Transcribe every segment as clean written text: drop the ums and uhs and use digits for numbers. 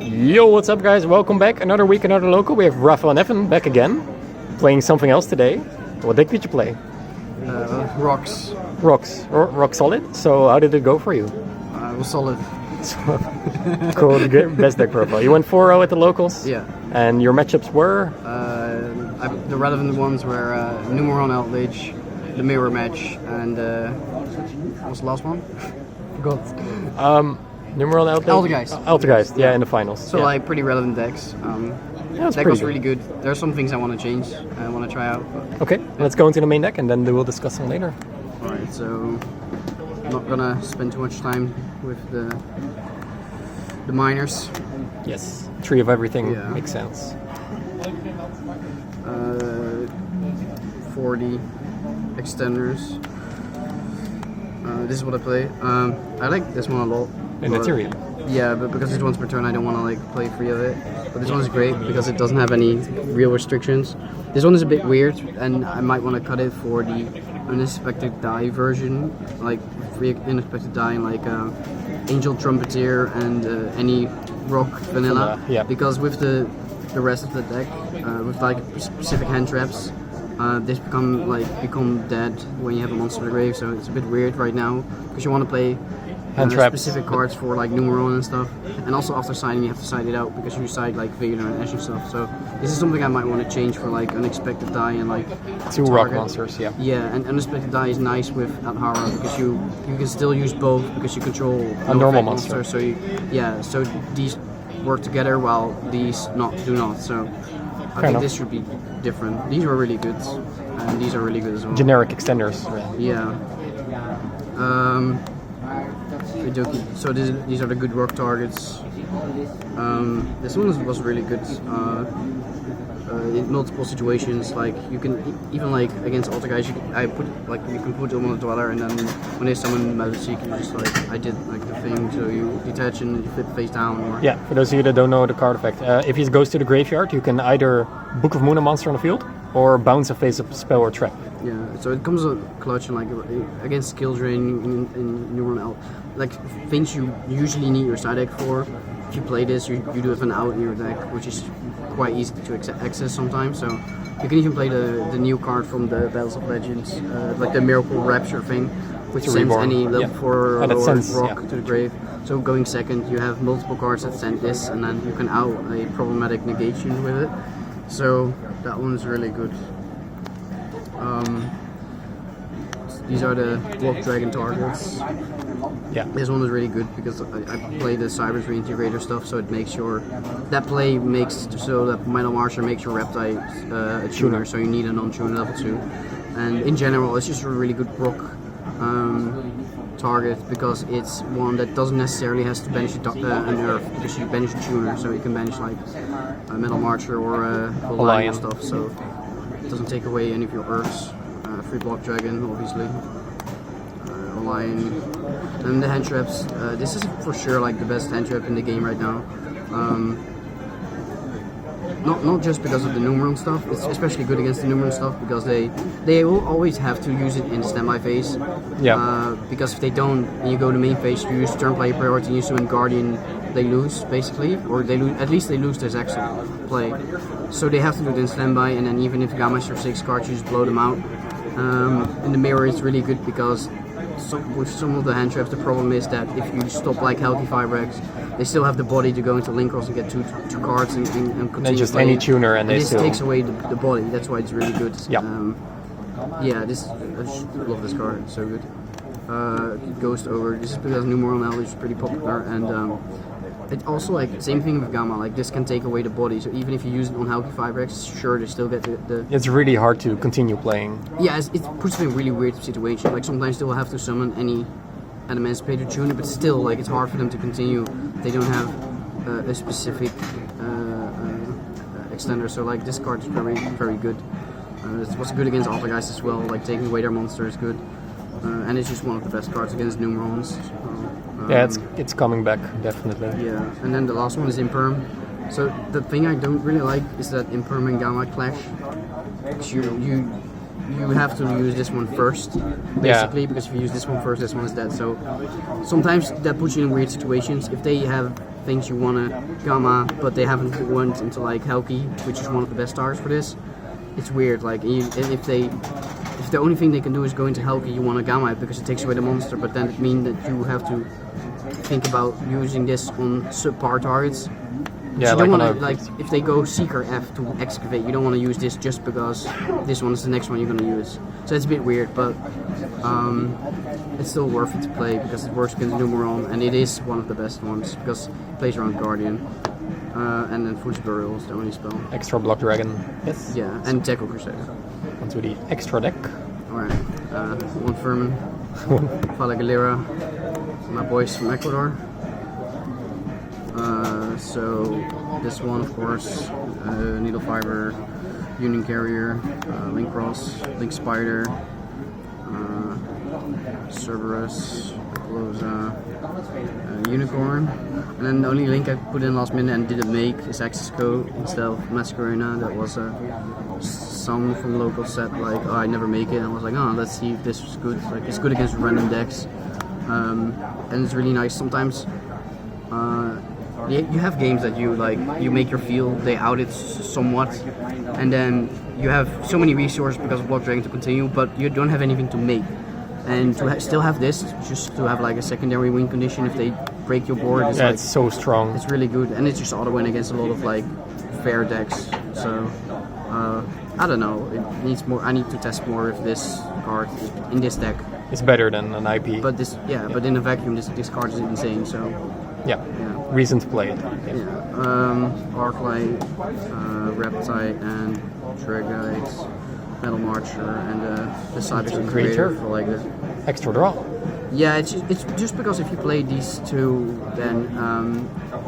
Yo, what's up guys? Welcome back. Another week, another local. We have Raphael Neven back again, playing something else today. What deck did you play? Rocks. Rock solid. So how did it go for you? It was solid. Cool, best deck profile. You went 4-0 at the locals? Yeah. And your matchups were? The relevant ones were Numeron Outrage, the mirror match, and what was the last one? Forgot. Numeral Altergeist. Yeah, in the finals. So yeah. like pretty relevant decks. Deck was really good. There are some things I want to change. I want to try out. But okay, let's go into the main deck and then we'll discuss them later. Alright, so I'm not gonna spend too much time with the miners. Yes, 3 of everything Yeah. makes sense. 40 extenders. This is what I play. I like this one a lot. Dynaterium. Yeah, but because it's once per turn, I don't want to like play 3 of it. But this one's great because it doesn't have any real restrictions. This one is a bit weird, and I might want to cut it for the unexpected die version, like 3 unexpected die, like Angel Trumpeter and any rock vanilla. Yeah. Because with the rest of the deck, with like specific hand traps, this become dead when you have a monster in the grave. So it's a bit weird right now because you want to play specific cards for like Numeron and stuff, and also after siding you have to side it out because you side like Vader and Ash and stuff. So this is something I might want to change for like unexpected die and like 2 rock monsters. Yeah. Yeah, and unexpected die is nice with Adhara because you can still use both because you control a normal monster. So so these work together while these do not. So I think this should be different. These were really good, and these are really good as well. Generic extenders. Really. Yeah. So these are the good rock targets. This one was really good in multiple situations. Like you can even like against Altergeist, you can put them on the dweller, and then when they summon Magic, you just like I did like the thing. So you detach and you flip face down. Or yeah. For those of you that don't know the card effect, if he goes to the graveyard, you can either Book of Moon a monster on the field or bounce a face-up spell or trap. Yeah, so it comes a clutch and like against skill drain in Numeron, like things you usually need your side deck for. If you play this, you do have an out in your deck, which is quite easy to access sometimes. So you can even play the new card from the Battles of Legends, like the Miracle Rapture thing, which sends any level 4 or lower rock to the grave. So going second, you have multiple cards that send this, and then you can out a problematic negation with it. So that one's really good. These are the Block Dragon targets. Yeah. This one is really good because I play the Cyberce Intergrator stuff, so it makes sure that play makes so that Metal Marcher makes your Reptile a tuner, so you need a non-tuner level 2. And in general, it's just a really good rock target because it's one that doesn't necessarily has to banish an Earth because you banish a tuner, so you can banish like a Metal Marcher or a Lion stuff. So it doesn't take away any of your Earths. Free Block Dragon, obviously. Lion. And the hand traps. This is for sure like the best hand trap in the game right now. Not just because of the Numeron stuff. It's especially good against the Numeron stuff because they will always have to use it in the standby phase. Yeah. Because if they don't, and you go to main phase, you use turn play priority, and you summon Guardian, they lose basically, or they lose. At least they lose their actual play. So they have to do it in standby, and then even if Gamma Master 6 cards, you just blow them out. In the mirror, it's really good because with some of the hand traps, the problem is that if you stop like Healthy Fibrax, they still have the body to go into Link Cross and get two cards and continue. And just playing. any tuner, and this takes away the body. That's why it's really good. Yeah. I just love this card. It's so good. Ghost Over. This is because Numeron L is pretty popular, and it also like same thing with Gamma. Like this can take away the body. So even if you use it on Healthy Fibrax, sure they still get the. It's really hard to continue playing. Yeah, it puts them in really weird situations. Like sometimes they will have to summon any Adamancipator tuner, but still, like it's hard for them to continue. They don't have a specific extender. So like this card is very, very good. It was good against Altergeist as well. Like taking away their monster is good, and it's just one of the best cards against Numerons. Yeah, it's coming back definitely. Yeah, and then the last one is Imperm. So the thing I don't really like is that Imperm and Gamma clash. You have to use this one first, basically, because if you use this one first, this one is dead. So sometimes that puts you in weird situations. If they have things you want to gamma, but they haven't went into like Helki, which is one of the best stars for this. It's weird. Like if the only thing they can do is go into Helki, you want to gamma it because it takes away the monster, but then it means that you have to think about using this on subpar targets. Yeah, you don't want to, like if they go Seeker F to excavate, you don't want to use this just because this one is the next one you're going to use. So it's a bit weird, but it's still worth it to play because it works against Numeron, and it is one of the best ones because it plays around Guardian. And then Foolish Burial is the only spell. Extra Block Dragon. Yes. Yeah, and Jackal Crusader. Onto the extra deck. Alright, one Furman, Fala Galera, my boys from Ecuador. So this one, of course, Needle Fiber, Union Carrier, Link Cross, Link Spider, Cerberus, Closa, Unicorn, and then the only link I put in last minute and didn't make is Access Code instead of Masquerena. That was someone from local set like, oh, I never make it, and I was like, oh, let's see if this was good. Like, it's good against random decks, and it's really nice. Sometimes you have games that you make your field, they out it somewhat, and then you have so many resources because of Block Dragon to continue, but you don't have anything to make. And to still have this, just to have like a secondary win condition if they break your board, is it's so strong. It's really good, and it's just auto win against a lot of like fair decks. So I don't know. It needs more. I need to test more if this card in this deck It's better than an IP. But this, yeah, but in a vacuum, this card is insane. So yeah. Reason to play it. Arclight, Reptite, and Tregite, Metal Marcher, and the Cyberce Intergrator for like the extra draw. Yeah, it's just because if you play these two, then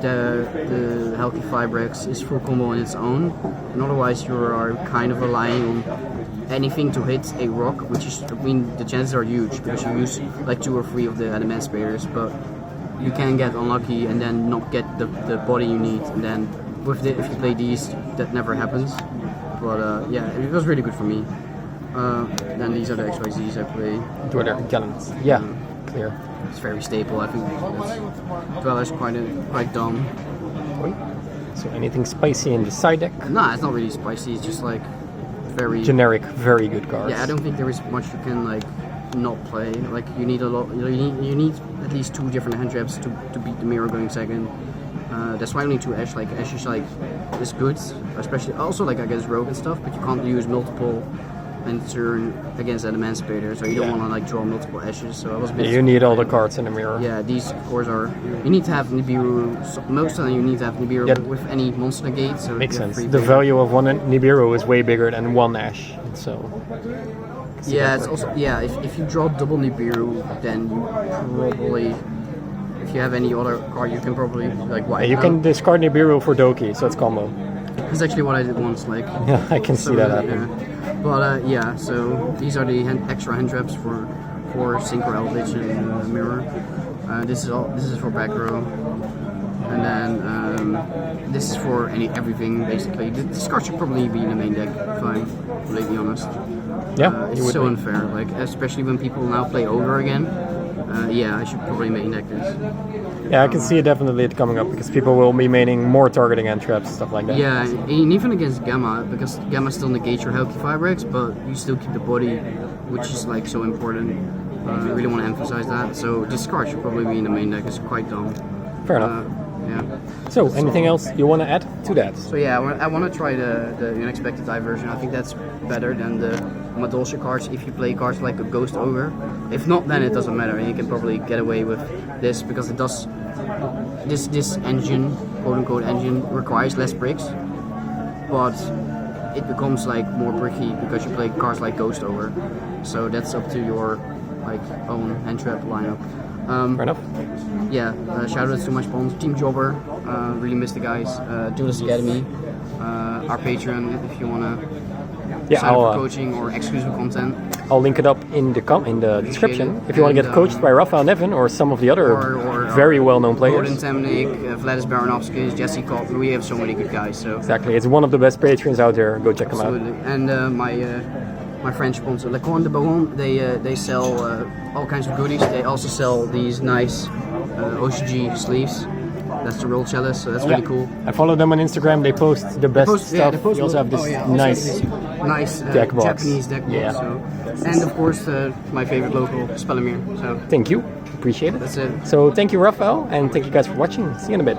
the Healthy Fibrex is full combo on its own, and otherwise you are kind of relying on anything to hit a rock, which is, I mean, the chances are huge because you use like 2 or 3 of the Adamancipators, but you can get unlucky and then not get the body you need, and then if you play these, that never happens. But yeah, it was really good for me. Then these are the XYZs I play. Dweller, Gallants. Yeah, clear. It's very staple. I think Dweller's quite dumb. So anything spicy in the side deck? Nah, it's not really spicy. It's just like very generic, very good cards. Yeah, I don't think there is much you can like not play. Like you need a lot. You need at least 2 different hand traps to beat the mirror going second. That's why only 2 Ash. Like Ash is like is good, especially also like against Rogue and stuff. But you can't use multiple and turn against Adamancipator, so you don't want to like draw multiple Ashes. So I was a bit. You need all the cards in the mirror. Yeah, these of course are. You need to have Nibiru. Most of them you need to have Nibiru with any monster negate. So makes sense. The value of 1 Nibiru is way bigger than 1 Ash. So. Yeah, it's also If you draw double Nibiru, then you probably. If you have any other card, you can probably like wipe. You can discard Nibiru for Doki, so it's combo. That's actually what I did once. Like. Yeah, I can see that happen. Yeah. But yeah, so these are the extra hand traps for Synchro Eldritch and Mirror. This is for back row, and then this is for everything basically. This card should probably be in the main deck, if I'm completely honest. Yeah, it's so unfair. Like especially when people now play Ogre again. Yeah, I should probably main deck this. Yeah, I can see it definitely coming up because people will be maining more targeting end traps, stuff like that. Yeah, and even against Gamma, because Gamma still negates your Healthy Fibrex, but you still keep the body, which is like so important. I really want to emphasize that. So this card should probably be in the main deck. It's quite dumb. Fair enough. Yeah. So, anything else you want to add to that? So yeah, I want to try the Unexpected Diversion. I think that's better than the Madolsha cards if you play cards like a Ghost Ogre. If not, then it doesn't matter. You can probably get away with this because it does. This engine, quote unquote engine, requires less bricks, but it becomes like more bricky because you play cards like Ghost Ogre. So that's up to your like own hand trap lineup. Fair enough. Yeah, shout out to my sponsor, Team Jobber. Really miss the guys. Duelist Academy, our Patreon if you wanna sign up for coaching or exclusive content. I'll link it up in the description if you want to get coached by Raphael Neven or some of the other very well-known players. Gordon Temnik, Vladis Baranovskis, Jesse Cobb. We have so many good guys. So exactly, it's one of the best Patreons out there. Go check them out. And my French sponsor, Le Corne de Baron, they sell all kinds of goodies. They also sell these nice OCG sleeves. That's the roll chalice, so that's really cool. I follow them on Instagram. They post the best stuff. They post You also have this nice deck box. Japanese deck box. Yeah. So. And of course, my favorite local, Spellemere. So Thank you. Appreciate it. that's it. So thank you, Raphael, and thank you guys for watching. See you in a bit.